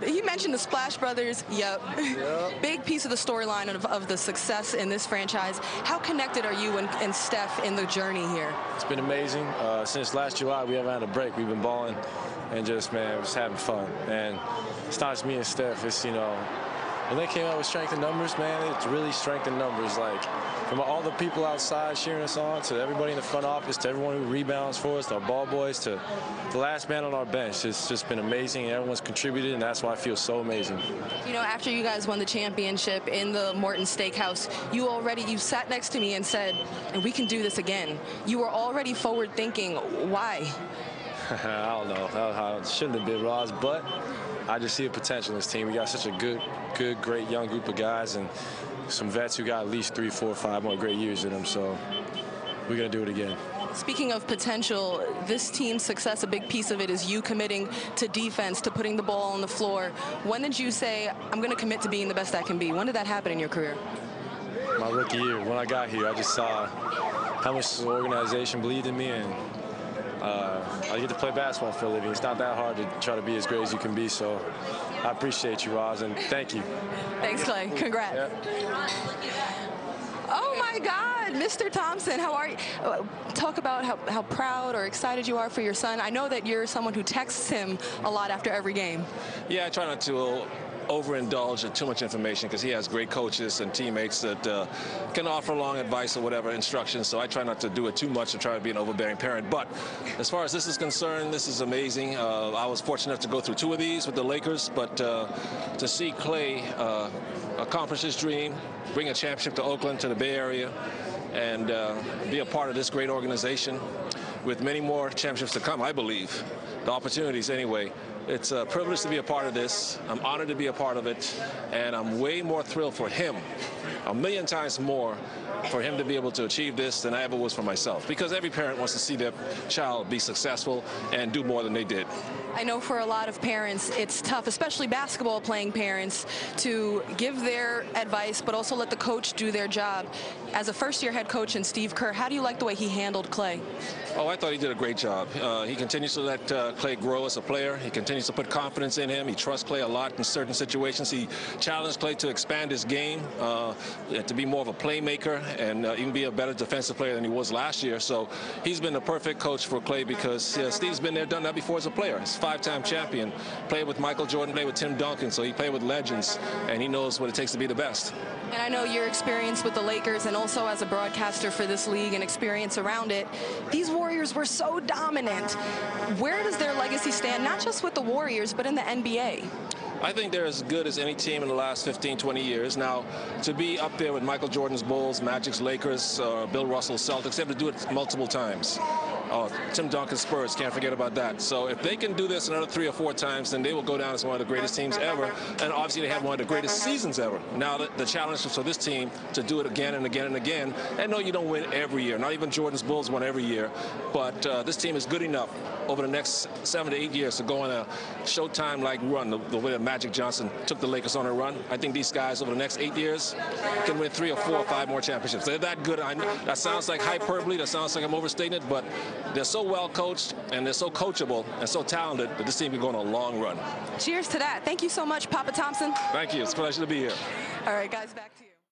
He mentioned the Splash Brothers. Yep. Big piece of the storyline of the success in this franchise. How connected are you and Steph in the journey here? It's been amazing. Since last July, we haven't had a break. We've been balling and just having fun. And it's not just me and Steph. It's, when they came out with strength in numbers, man, it's really strength in numbers. Like, from all the people outside cheering us on, to everybody in the front office, to everyone who rebounds for us, to our ball boys, to the last man on our bench. It's just been amazing, and everyone's contributed, and that's why I feel so amazing. After you guys won the championship in the Morton Steakhouse, you sat next to me and said, and we can do this again. You were already forward thinking. Why? I don't know. I shouldn't have been, Roz, but I just see a potential in this team. We got such a good, great young group of guys, and some vets who got at least 3, 4, 5 more great years in them. So we're going to do it again. Speaking of potential, this team's success, a big piece of it is you committing to defense, to putting the ball on the floor. When did you say, I'm going to commit to being the best I can be? When did that happen in your career? My rookie year. When I got here, I just saw how much the organization believed in me, and I get to play basketball for a living. It's not that hard to try to be as great as you can be, so I appreciate you, Roz, and thank you. Thanks, Klay. Congrats. Yeah. Oh, my God, Mr. Thompson, how are you? Talk about how proud or excited you are for your son. I know that you're someone who texts him a lot after every game. Yeah, I try not to overindulge in too much information because he has great coaches and teammates that can offer long advice or whatever instructions, so I try not to do it too much and try to be an overbearing parent. But as far as this is concerned, this is amazing. I was fortunate enough to go through 2 of these with the Lakers, but to see Klay accomplish his dream, bring a championship to Oakland, to the Bay Area, and be a part of this great organization with many more championships to come, I believe. The opportunities anyway. It's a privilege to be a part of this. I'm honored to be a part of it, and I'm way more thrilled for him, a million times more, for him to be able to achieve this than I ever was for myself, because every parent wants to see their child be successful and do more than they did. I know for a lot of parents it's tough, especially basketball playing parents, to give their advice but also let the coach do their job. As a first-year head coach in Steve Kerr, how do you like the way he handled Klay? Oh, I thought he did a great job. He continues to let Klay grow as a player. He continues to put confidence in him. He trusts Klay a lot in certain situations. He challenged Klay to expand his game, to be more of a playmaker and even be a better defensive player than he was last year. So he's been the perfect coach for Klay because Steve's been there, done that before as a player. He's a 5-time champion, played with Michael Jordan, played with Tim Duncan, so he played with legends, and he knows what it takes to be the best. And I know your experience with the Lakers and also as a broadcaster for this league and experience around it, these Warriors were so dominant. Where does their legacy stand, not just with the Warriors, but in the NBA? I think they're as good as any team in the last 15, 20 years. Now, to be up there with Michael Jordan's Bulls, Magic's Lakers, Bill Russell's Celtics, they have to do it multiple times. Tim Duncan's Spurs, can't forget about that. So if they can do this another 3 or 4 times, then they will go down as one of the greatest teams ever. And obviously they have one of the greatest seasons ever. Now the challenge is for this team to do it again and again and again. And no, you don't win every year. Not even Jordan's Bulls won every year. But this team is good enough over the next 7 to 8 years to go on a Showtime-like run, the way that Magic Johnson took the Lakers on a run. I think these guys over the next 8 years can win 3 or 4 or 5 more championships. They're that good. That sounds like hyperbole. That sounds like I'm overstating it, but they're so well coached and they're so coachable and so talented that this team can go on a long run. Cheers to that. Thank you so much, Papa Thompson. Thank you. It's a pleasure to be here. All right, guys, back to you.